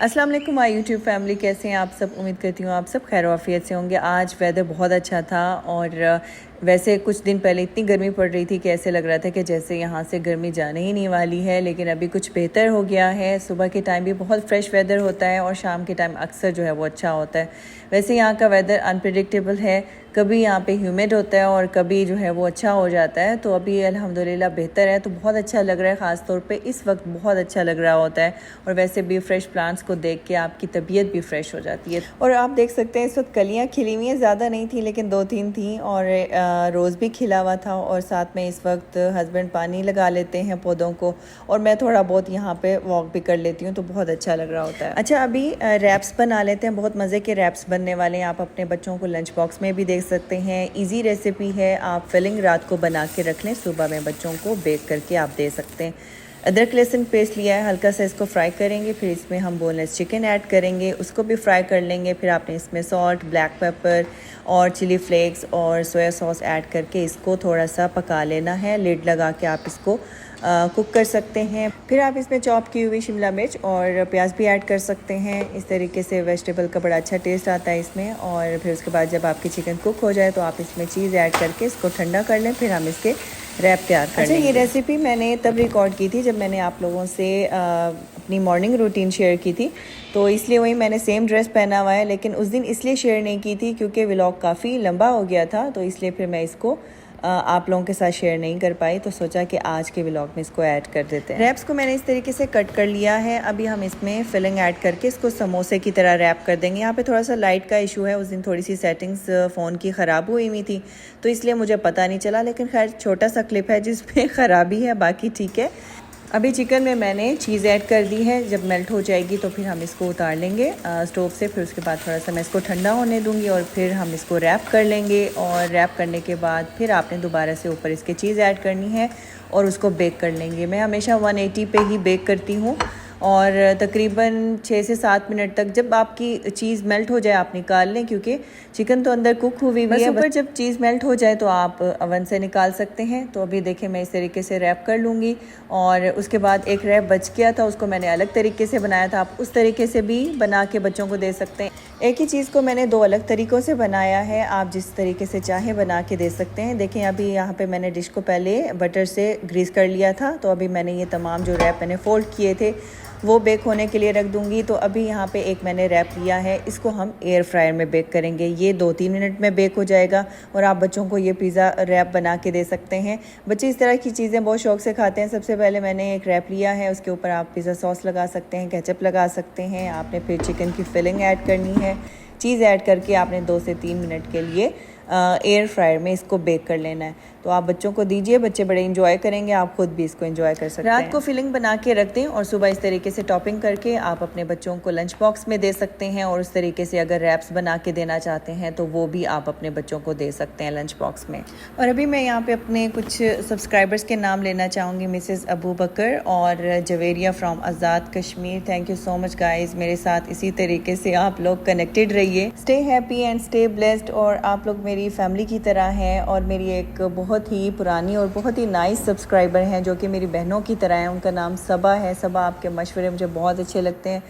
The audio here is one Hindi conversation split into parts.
अस्सलाम वालेकुम माय यूट्यूब फैमिली, कैसे हैं आप सब। उम्मीद करती हूँ आप सब खैर वाफियत से होंगे। आज वेदर बहुत अच्छा था और वैसे कुछ दिन पहले इतनी गर्मी पड़ रही थी कि ऐसे लग रहा था कि जैसे यहाँ से गर्मी जाने ही नहीं वाली है, लेकिन अभी कुछ बेहतर हो गया है। सुबह के टाइम भी बहुत फ्रेश वेदर होता है और शाम के टाइम अक्सर जो है वो अच्छा होता है। वैसे यहाँ का वेदर अनप्रेडिक्टेबल है, कभी यहाँ पे ह्यूमिड होता है और कभी जो है वो अच्छा हो जाता है। तो अभी अल्हम्दुलिल्लाह बेहतर है, तो बहुत अच्छा लग रहा है। ख़ास तौर पे इस वक्त बहुत अच्छा लग रहा होता है और वैसे भी फ्रेश प्लांट्स को देख के आपकी तबीयत भी फ्रेश हो जाती है। और आप देख सकते हैं इस वक्त कलियाँ खिली हुई हैं, ज़्यादा नहीं थी लेकिन 2-3 थी और रोज़ भी खिला हुआ था। और साथ में इस वक्त हस्बैंड पानी लगा लेते हैं पौधों को और मैं थोड़ा बहुत यहाँ पे वॉक भी कर लेती हूँ, तो बहुत अच्छा लग रहा होता है। अच्छा, अभी रैप्स बना लेते हैं। बहुत मज़े के रैप्स बनने वाले हैं, आप अपने बच्चों को लंच बॉक्स में भी देख सकते हैं। इजी रेसिपी है, आप फिलिंग रात को बना के रख लें, सुबह में बच्चों को बेक करके आप दे सकते हैं। अदरक लहसुन पेस्ट लिया है, हल्का सा इसको फ्राई करेंगे, फिर इसमें हम बोनलेस चिकन ऐड करेंगे, उसको भी फ्राई कर लेंगे। फिर आपने इसमें सॉल्ट, ब्लैक पेपर और चिली फ्लेक्स और सोया सॉस ऐड करके इसको थोड़ा सा पका लेना है। लिड लगा के आप इसको कुक कर सकते हैं। फिर आप इसमें चॉप की हुई शिमला मिर्च और प्याज भी ऐड कर सकते हैं। इस तरीके से वेजिटेबल का बड़ा अच्छा टेस्ट आता है इसमें। और फिर उसके बाद जब आपकी चिकन कुक हो जाए तो आप इसमें चीज़ ऐड करके इसको ठंडा कर लें, फिर हम इसके रैप तैयार कर लेंगे। ये रेसिपी मैंने तब रिकॉर्ड की थी जब मैंने आप लोगों से अपनी मॉर्निंग रूटीन शेयर की थी, तो इसलिए वही मैंने सेम ड्रेस पहना हुआ है। लेकिन उस दिन इसलिए शेयर नहीं की थी क्योंकि व्लॉग काफ़ी लंबा हो गया था, तो इसलिए फिर मैं इसको आप लोगों के साथ शेयर नहीं कर पाई, तो सोचा कि आज के व्लॉग में इसको ऐड कर देते हैं। रैप्स को मैंने इस तरीके से कट कर लिया है। अभी हम इसमें फिलिंग ऐड करके इसको समोसे की तरह रैप कर देंगे। यहाँ पे थोड़ा सा लाइट का इशू है, उस दिन थोड़ी सी सेटिंग्स फ़ोन की ख़राब हुई थी, तो इसलिए मुझे पता नहीं चला। लेकिन खैर छोटा सा क्लिप है जिसमें ख़राबी है, बाकी ठीक है। अभी चिकन में मैंने चीज़ ऐड कर दी है, जब मेल्ट हो जाएगी तो फिर हम इसको उतार लेंगे स्टोव से। फिर उसके बाद थोड़ा सा मैं इसको ठंडा होने दूंगी और फिर हम इसको रैप कर लेंगे। और रैप करने के बाद फिर आपने दोबारा से ऊपर इसके चीज़ ऐड करनी है और उसको बेक कर लेंगे। मैं हमेशा 180 पे ही बेक करती हूँ और तकरीबन 6 से 7 मिनट तक। जब आपकी चीज़ मेल्ट हो जाए आप निकाल लें, क्योंकि चिकन तो अंदर कुक हुई है। ऊपर जब चीज़ मेल्ट हो जाए तो आप अवन से निकाल सकते हैं। तो अभी देखें मैं इस तरीके से रैप कर लूँगी। और उसके बाद एक रैप बच गया था, उसको मैंने अलग तरीके से बनाया था। आप उस तरीके से भी बना के बच्चों को दे सकते हैं। एक ही चीज़ को मैंने 2 अलग तरीक़ों से बनाया है, आप जिस तरीके से चाहें बना के दे सकते हैं। देखें अभी यहाँ पे मैंने डिश को पहले बटर से ग्रीस कर लिया था, तो अभी मैंने ये तमाम जो रैप मैंने फ़ोल्ड किए थे वो बेक होने के लिए रख दूंगी। तो अभी यहाँ पे एक मैंने रैप लिया है, इसको हम एयर फ्रायर में बेक करेंगे। ये 2-3 मिनट में बेक हो जाएगा और आप बच्चों को ये पिज़्ज़ा रैप बना के दे सकते हैं। बच्चे इस तरह की चीज़ें बहुत शौक से खाते हैं। सबसे पहले मैंने एक रैप लिया है, उसके ऊपर आप पिज़्ज़ा सॉस लगा सकते हैं, केचप लगा सकते हैं। आपने फिर चिकन की फिलिंग ऐड करनी है, चीज़ ऐड करके आपने 2 से 3 मिनट के लिए एयर फ्रायर में इसको बेक कर लेना है। तो आप बच्चों को दीजिए, बच्चे बड़े इंजॉय करेंगे, आप खुद भी इसको इंजॉय कर सकते हैं। रात को फिलिंग बना के रख दें और सुबह इस तरीके से टॉपिंग करके आप अपने बच्चों को लंच बॉक्स में दे सकते हैं। और उस तरीके से अगर रैप्स बना के देना चाहते हैं तो वो भी आप अपने बच्चों को दे सकते हैं लंच बॉक्स में। और अभी मैं यहाँ पे अपने कुछ सब्सक्राइबर्स के नाम लेना चाहूँगी, मिसेज़ अबू बकर और Javeria from Azad Kashmir. Thank you so much guys, मेरे साथ इसी तरीके से आप लोग कनेक्टेड रहिए। Stay happy and stay blessed. और आप लोग मेरी फैमिली की तरह हैं और मेरी एक बहुत ही पुरानी और बहुत ही नाइस सब्सक्राइबर हैं जो कि मेरी बहनों की तरह हैं। उनका नाम सबा है। सबा, आपके मशवरे मुझे बहुत अच्छे लगते हैं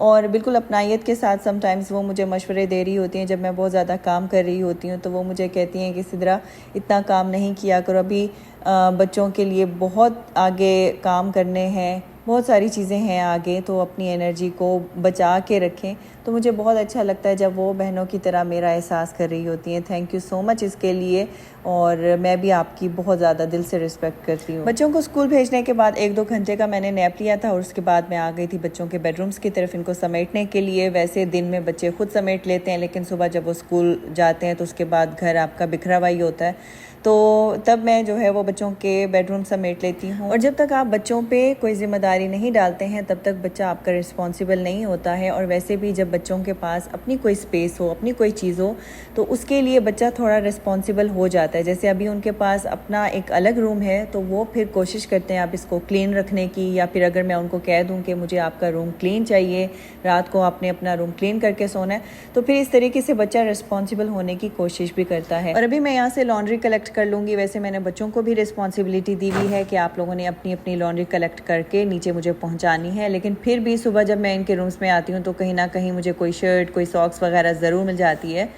और बिल्कुल अपनायत के साथ समटाइम्स वो मुझे मशवरे दे रही होती हैं। जब मैं बहुत ज़्यादा काम कर रही होती हूँ तो वो मुझे कहती हैं कि सिद्रा इतना काम नहीं किया करो, अभी बच्चों के लिए बहुत आगे काम करने हैं, बहुत सारी चीज़ें हैं आगे, तो अपनी एनर्जी को बचा के रखें। तो मुझे बहुत अच्छा लगता है जब वो बहनों की तरह मेरा एहसास कर रही होती हैं। थैंक यू सो मच इसके लिए। और मैं भी आपकी बहुत ज़्यादा दिल से रिस्पेक्ट करती हूँ। बच्चों को स्कूल भेजने के बाद 1-2 घंटे का मैंने नैप लिया था और उसके बाद मैं आ गई थी बच्चों के बेडरूम्स की तरफ इनको समेटने के लिए। वैसे दिन में बच्चे खुद समेट लेते हैं, लेकिन सुबह जब वो स्कूल जाते हैं तो उसके बाद घर आपका बिखरा हुआ ही होता है, तो तब मैं जो है वो बच्चों के बेडरूम समेट लेती हूँ। और जब तक आप बच्चों पे कोई ज़िम्मेदारी नहीं डालते हैं तब तक बच्चा आपका रिस्पॉन्सिबल नहीं होता है। और वैसे भी जब बच्चों के पास अपनी कोई स्पेस हो, अपनी कोई चीज़ हो, तो उसके लिए बच्चा थोड़ा रिस्पॉन्सिबल हो जाता है। जैसे अभी उनके पास अपना एक अलग रूम है तो वो फिर कोशिश करते हैं आप इसको क्लीन रखने की, या फिर अगर मैं उनको कह दूँ कि मुझे आपका रूम क्लीन चाहिए, रात को आपने अपना रूम क्लीन करके सोना है, तो फिर इस तरीके से बच्चा रिस्पॉन्सिबल होने की कोशिश भी करता है। और अभी मैं यहाँ से लॉन्ड्री कलेक्ट कर लूँगी। वैसे मैंने बच्चों को भी रिस्पॉन्सिबिलिटी दी हुई है कि आप लोगों ने अपनी अपनी लॉन्ड्री कलेक्ट करके नीचे नीचे मुझे पहुंचानी है। लेकिन फिर भी सुबह जब मैं इनके रूम्स में आती हूँ तो कहीं ना कहीं मुझे कोई शर्ट, कोई सॉक्स वगैरह ज़रूर मिल जाती है।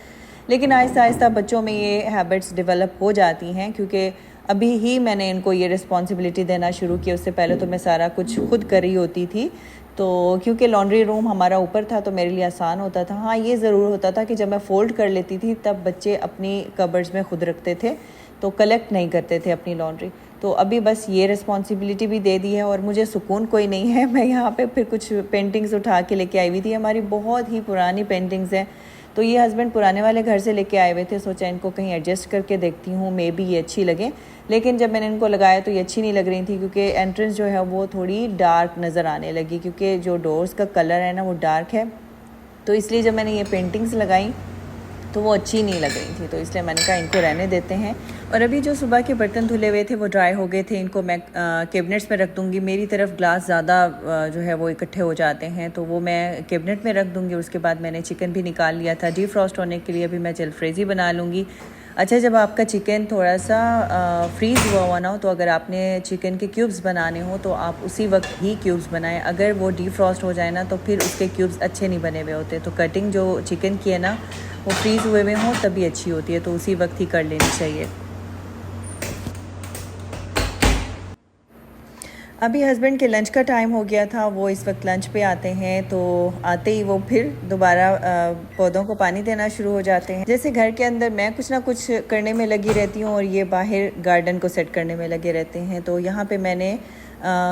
लेकिन आहिस्ता आहिस्ता बच्चों में ये हैबिट्स डेवलप हो जाती हैं, क्योंकि अभी ही मैंने इनको ये रिस्पॉन्सिबिलिटी देना शुरू की। उससे पहले तो मैं सारा कुछ खुद कर रही होती थी, तो क्योंकि लॉन्ड्री रूम हमारा ऊपर था तो मेरे लिए आसान होता था। हाँ, ये ज़रूर होता था कि जब मैं फ़ोल्ड कर लेती थी तब बच्चे अपनी कबर्ड्स में खुद रखते थे, तो कलेक्ट नहीं करते थे अपनी लॉन्ड्री। तो अभी बस ये रिस्पॉन्सिबिलिटी भी दे दी है और मुझे सुकून कोई नहीं है। मैं यहाँ पे फिर कुछ पेंटिंग्स उठा के लेके आई हुई थी, हमारी बहुत ही पुरानी पेंटिंग्स हैं। तो ये हस्बैंड पुराने वाले घर से लेके आए हुए थे, सोचा इनको कहीं एडजस्ट करके देखती हूँ, मे बी ये अच्छी लगे। लेकिन जब मैंने इनको लगाया तो ये अच्छी नहीं लग रही थी, क्योंकि एंट्रेंस जो है वो थोड़ी डार्क नज़र आने लगी, क्योंकि जो डोर्स का कलर है ना वो डार्क है। तो इसलिए जब मैंने ये पेंटिंग्स लगाई तो वो अच्छी नहीं लग रही थी, तो इसलिए मैंने कहा इनको रहने देते हैं। और अभी जो सुबह के बर्तन धुले हुए थे वो ड्राई हो गए थे, इनको मैं कैबिनेट्स में रख दूँगी। मेरी तरफ ग्लास ज़्यादा जो है वो इकट्ठे हो जाते हैं, तो वो मैं कैबिनेट में रख दूँगी। उसके बाद मैंने चिकन भी निकाल लिया था डीफ्रॉस्ट होने के लिए, अभी मैं जलफ्रेज़ी बना लूँगी। अच्छा, जब आपका चिकन थोड़ा सा फ्रीज़ हुआ ना हो, तो अगर आपने चिकन के क्यूब्स बनाने हो तो आप उसी वक्त ही क्यूब्स बनाएं। अगर वो डीफ्रॉस्ट हो जाए ना तो फिर उसके क्यूब्स अच्छे नहीं बने हुए होते। तो कटिंग जो चिकन की है ना वो फ्रीज़ हुए हुए हों तभी अच्छी होती है, तो उसी वक्त ही कर लेनी चाहिए। अभी हस्बैंड के लंच का टाइम हो गया था, वो इस वक्त लंच पे आते हैं, तो आते ही वो फिर दोबारा पौधों को पानी देना शुरू हो जाते हैं। जैसे घर के अंदर मैं कुछ ना कुछ करने में लगी रहती हूँ और ये बाहर गार्डन को सेट करने में लगे रहते हैं। तो यहाँ पे मैंने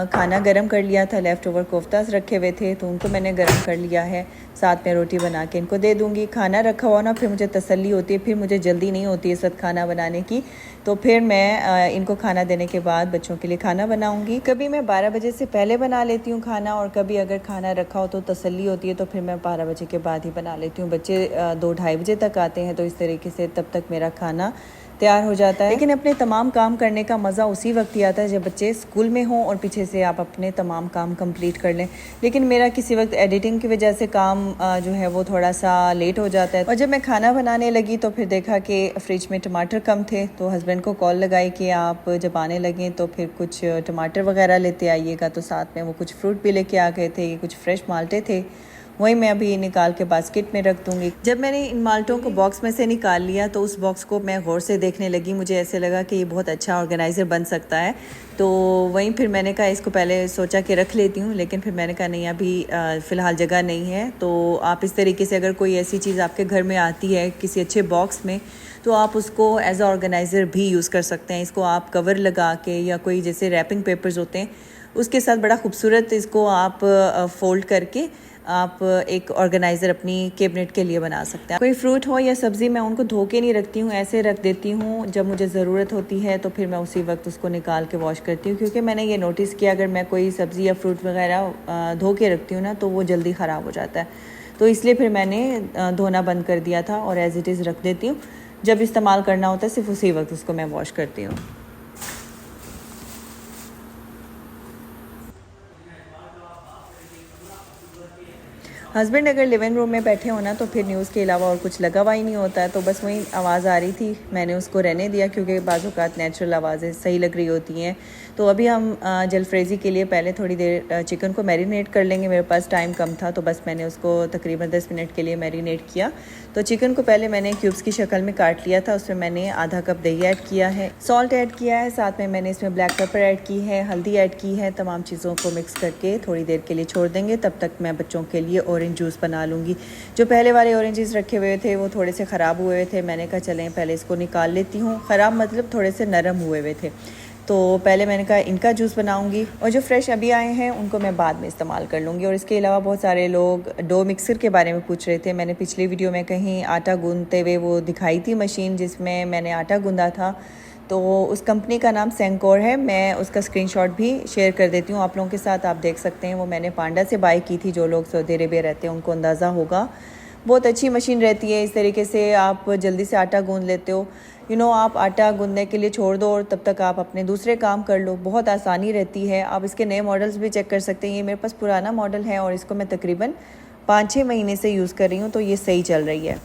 खाना गरम कर लिया था, लेफ़्ट ओवर कोफ्तास रखे हुए थे तो उनको मैंने गरम कर लिया है। साथ में रोटी बना के इनको दे दूँगी। खाना रखा हुआ ना फिर मुझे तसल्ली होती है, फिर मुझे जल्दी नहीं होती इस वक्त खाना बनाने की। तो फिर मैं इनको खाना देने के बाद बच्चों के लिए खाना बनाऊँगी। कभी मैं 12 बजे से पहले बना लेती हूँ खाना, और कभी अगर खाना रखा हो तो तसल्ली होती है तो फिर मैं 12 बजे के बाद ही बना लेती हूँ। बच्चे 2-2:30 बजे तक आते हैं, तो इस तरीके से तब तक मेरा खाना तैयार हो जाता है। लेकिन अपने तमाम काम करने का मज़ा उसी वक्त ही आता है जब बच्चे स्कूल में हों और पीछे से आप अपने तमाम काम कंप्लीट कर लें। लेकिन मेरा किसी वक्त एडिटिंग की वजह से काम जो है वो थोड़ा सा लेट हो जाता है। और जब मैं खाना बनाने लगी तो फिर देखा कि फ्रिज में टमाटर कम थे, तो हस्बैंड को कॉल लगाई कि आप जब आने लगें तो फिर कुछ टमाटर वगैरह लेते आइएगा। तो साथ में वो कुछ फ्रूट भी लेके आ गए थे, कुछ फ्रेश माल्टे थे, वही मैं अभी निकाल के बास्केट में रख दूँगी। जब मैंने इन माल्टों को बॉक्स में से निकाल लिया तो उस बॉक्स को मैं गौर से देखने लगी। मुझे ऐसे लगा कि ये बहुत अच्छा ऑर्गेनाइज़र बन सकता है, तो वहीं फिर मैंने कहा इसको पहले सोचा कि रख लेती हूँ, लेकिन फिर मैंने कहा नहीं, अभी फ़िलहाल जगह नहीं है। तो आप इस तरीके से अगर कोई ऐसी चीज़ आपके घर में आती है किसी अच्छे बॉक्स में, तो आप उसको एज अ ऑर्गेनाइज़र भी यूज़ कर सकते हैं। इसको आप कवर लगा के या कोई जैसे रैपिंग पेपर्स होते हैं उसके साथ बड़ा खूबसूरत इसको आप फ़ोल्ड करके आप एक ऑर्गेनाइज़र अपनी कैबिनेट के लिए बना सकते हैं। कोई फ्रूट हो या सब्ज़ी मैं उनको धो के नहीं रखती हूँ, ऐसे रख देती हूँ। जब मुझे ज़रूरत होती है तो फिर मैं उसी वक्त उसको निकाल के वॉश करती हूँ, क्योंकि मैंने ये नोटिस किया अगर मैं कोई सब्ज़ी या फ्रूट वगैरह धो के रखती हूँ ना तो वो जल्दी ख़राब हो जाता है। तो इसलिए फिर मैंने धोना बंद कर दिया था और एज़ इट इज़ रख देती हूँ। जब इस्तेमाल करना होता है सिर्फ उसी वक्त उसको मैं वॉश करती हूँ। हस्बैंड अगर लिविंग रूम में बैठे हो ना तो फिर न्यूज़ के अलावा और कुछ लगा हुआ ही नहीं होता है, तो बस वही आवाज़ आ रही थी, मैंने उसको रहने दिया क्योंकि बाज़ औक़ात नेचुरल आवाज़ें सही लग रही होती हैं। तो अभी हम जलफ्रेज़ी के लिए पहले थोड़ी देर चिकन को मैरिनेट कर लेंगे। मेरे पास टाइम कम था तो बस मैंने उसको तकरीबन 10 मिनट के लिए मैरिनेट किया। तो चिकन को पहले मैंने क्यूब्स की शक्ल में काट लिया था, उसमें मैंने आधा कप दही ऐड किया है, सॉल्ट ऐड किया है, साथ में मैंने इसमें ब्लैक पेपर ऐड की है, हल्दी ऐड की है। तमाम चीज़ों को मिक्स करके थोड़ी देर के लिए छोड़ देंगे। तब तक मैं बच्चों के लिए ऑरेंज जूस बना लूँगी। जो पहले वाले ऑरेंजेस रखे हुए थे वो थोड़े से ख़राब हुए हुए थे, मैंने कहा चलें पहले इसको निकाल लेती हूँ। ख़राब मतलब थोड़े से नरम हुए हुए थे, तो पहले मैंने कहा इनका जूस बनाऊंगी, और जो फ्रेश अभी आए हैं उनको मैं बाद में इस्तेमाल कर लूँगी। और इसके अलावा बहुत सारे लोग डो मिक्सर के बारे में पूछ रहे थे। मैंने पिछली वीडियो में कहीं आटा गूंदते हुए वो दिखाई थी मशीन जिसमें मैंने आटा गूंदा था, तो उस कंपनी का नाम सेंकोर है। मैं उसका स्क्रीनशॉट भी शेयर कर देती हूँ आप लोगों के साथ, आप देख सकते हैं। वो मैंने पांडा से बाय की थी, जो लोग सऊदी अरेबिया रहते हैं उनको अंदाज़ा होगा। बहुत अच्छी मशीन रहती है, इस तरीके से आप जल्दी से आटा गूंद लेते हो। आप आटा गूंदने के लिए छोड़ दो और तब तक आप अपने दूसरे काम कर लो, बहुत आसानी रहती है। आप इसके नए मॉडल्स भी चेक कर सकते हैं। ये मेरे पास पुराना मॉडल है और इसको मैं तकरीबन 5-6 महीने से यूज़ कर रही हूँ, तो ये सही चल रही है।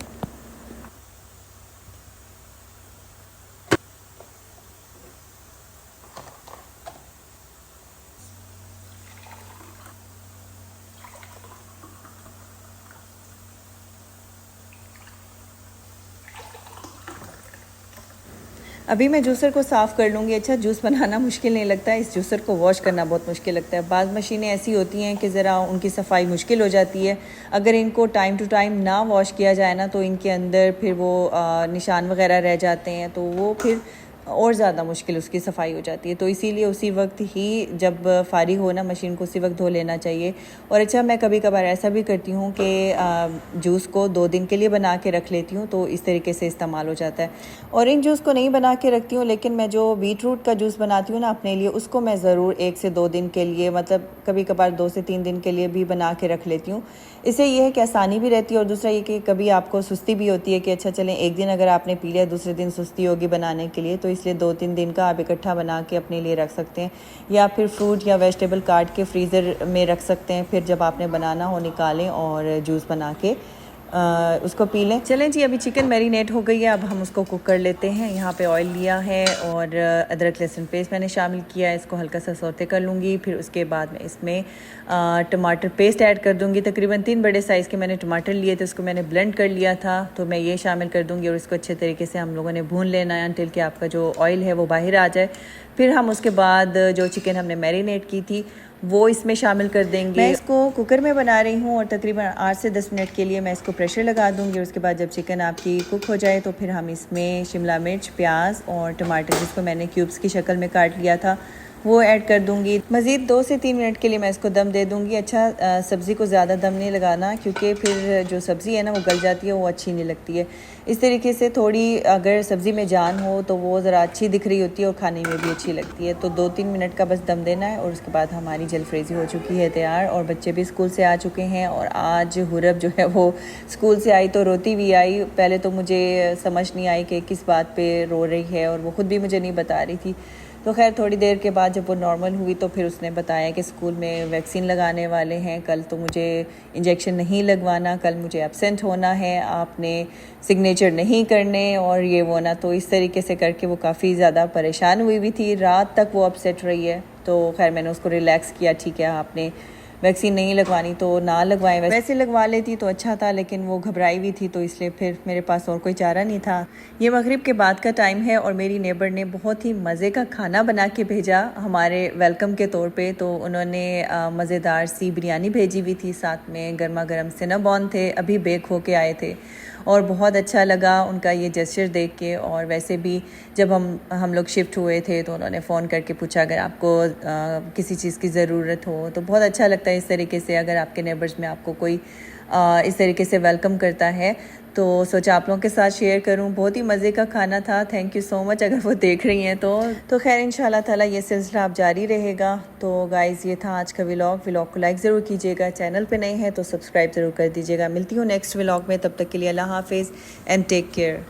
अभी मैं जूसर को साफ़ कर लूँगी। अच्छा, जूस बनाना मुश्किल नहीं लगता है, इस जूसर को वॉश करना बहुत मुश्किल लगता है। बाज़ मशीनें ऐसी होती हैं कि ज़रा उनकी सफाई मुश्किल हो जाती है। अगर इनको टाइम टू टाइम ना वॉश किया जाए ना तो इनके अंदर फिर वो निशान वगैरह रह जाते हैं, तो वो फिर और ज़्यादा मुश्किल उसकी सफाई हो जाती है। तो इसीलिए उसी वक्त ही जब फ़ारिग हो ना मशीन को उसी वक्त धो लेना चाहिए। और अच्छा, मैं कभी कभार ऐसा भी करती हूँ कि जूस को 2 दिन के लिए बना के रख लेती हूँ, तो इस तरीके से इस्तेमाल हो जाता है। ऑरेंज जूस को नहीं बना के रखती हूँ, लेकिन मैं जो बीट रूट का जूस बनाती हूँ ना अपने लिए, उसको मैं ज़रूर 1 से 2 दिन के लिए, मतलब कभी कभार 2 से 3 दिन के लिए भी बना के रख लेती हूँ। इससे ये है कि आसानी भी रहती है और दूसरा ये कि कभी आपको सुस्ती भी होती है कि अच्छा चलें एक दिन अगर आपने पी लिया दूसरे दिन सुस्ती होगी बनाने के लिए, तो इसलिए 2-3 दिन का आप इकट्ठा बना के अपने लिए रख सकते हैं, या फिर फ्रूट या वेजिटेबल काट के फ्रीज़र में रख सकते हैं। फिर जब आपने बनाना हो निकालें और जूस बना के उसको पी लें। चलें जी, अभी चिकन मैरिनेट हो गई है, अब हम उसको कुक कर लेते हैं। यहाँ पे ऑयल लिया है और अदरक लहसुन पेस्ट मैंने शामिल किया है, इसको हल्का सा सौते कर लूँगी। फिर उसके बाद मैं इसमें टमाटर पेस्ट ऐड कर दूँगी। तकरीबन 3 बड़े साइज़ के मैंने टमाटर लिए थे, उसको मैंने ब्लेंड कर लिया था, तो मैं ये शामिल कर दूँगी और इसको अच्छे तरीके से हम लोगों ने भून लेना है अनटिल कि आपका जो ऑयल है वो बाहर आ जाए। फिर हम उसके बाद जो चिकन हमने मैरिनेट की थी वो इसमें शामिल कर देंगे। मैं इसको कुकर में बना रही हूँ और तकरीबन 8 से 10 मिनट के लिए मैं इसको प्रेशर लगा दूँगी। उसके बाद जब चिकन आपकी कुक हो जाए तो फिर हम इसमें शिमला मिर्च, प्याज और टमाटर जिसको मैंने क्यूब्स की शक्ल में काट लिया था वो ऐड कर दूंगी। मज़ीद 2 से 3 मिनट के लिए मैं इसको दम दे दूंगी। अच्छा, सब्ज़ी को ज़्यादा दम नहीं लगाना क्योंकि फिर जो सब्ज़ी है ना वो गल जाती है, वो अच्छी नहीं लगती है। इस तरीके से थोड़ी अगर सब्ज़ी में जान हो तो वो ज़रा अच्छी दिख रही होती है और खाने में भी अच्छी लगती है। तो 2-3 मिनट का बस दम देना है और उसके बाद हमारी जलफ्रेज़ी हो चुकी है तैयार। और बच्चे भी स्कूल से आ चुके हैं और आज हुरब जो है वो स्कूल से आई तो रोती भी आई। पहले तो मुझे समझ नहीं आई कि किस बात पर रो रही है और वो ख़ुद भी मुझे नहीं बता रही थी। तो खैर थोड़ी देर के बाद जब वो नॉर्मल हुई तो फिर उसने बताया कि स्कूल में वैक्सीन लगाने वाले हैं, कल तो मुझे इंजेक्शन नहीं लगवाना, कल मुझे एब्सेंट होना है, आपने सिग्नेचर नहीं करने और ये वो ना। तो इस तरीके से करके वो काफ़ी ज़्यादा परेशान हुई भी थी, रात तक वो अपसेट रही है। तो खैर मैंने उसको रिलैक्स किया, ठीक है आपने वैक्सीन नहीं लगवानी तो ना लगवाएं, वैसे लगवा लेती तो अच्छा था, लेकिन वो घबराई हुई थी तो इसलिए फिर मेरे पास और कोई चारा नहीं था। ये मगरिब के बाद का टाइम है और मेरी नेबर ने बहुत ही मज़े का खाना बना के भेजा हमारे वेलकम के तौर पे। तो उन्होंने मज़ेदार सी बिरयानी भेजी हुई थी, साथ में गर्मा गर्म सिनामॉन थे, अभी बेक होके आए थे और बहुत अच्छा लगा उनका ये जेस्चर देख के। और वैसे भी जब हम लोग शिफ्ट हुए थे तो उन्होंने फ़ोन करके पूछा अगर आपको किसी चीज़ की ज़रूरत हो, तो बहुत अच्छा लगता है इस तरीके से अगर आपके नेबर्स में आपको कोई इस तरीके से वेलकम करता है। तो सोचा आप लोगों के साथ शेयर करूं, बहुत ही मज़े का खाना था। थैंक यू सो मच अगर वो देख रही हैं तो खैर इंशाल्लाह ताला ये सिलसिला आप जारी रहेगा। तो गाइज़ ये था आज का व्लॉग को लाइक ज़रूर कीजिएगा, चैनल पे नए हैं तो सब्सक्राइब ज़रूर कर दीजिएगा। मिलती हूँ नेक्स्ट व्लॉग में, तब तक के लिए अल्लाह हाफिज़ एंड टेक केयर।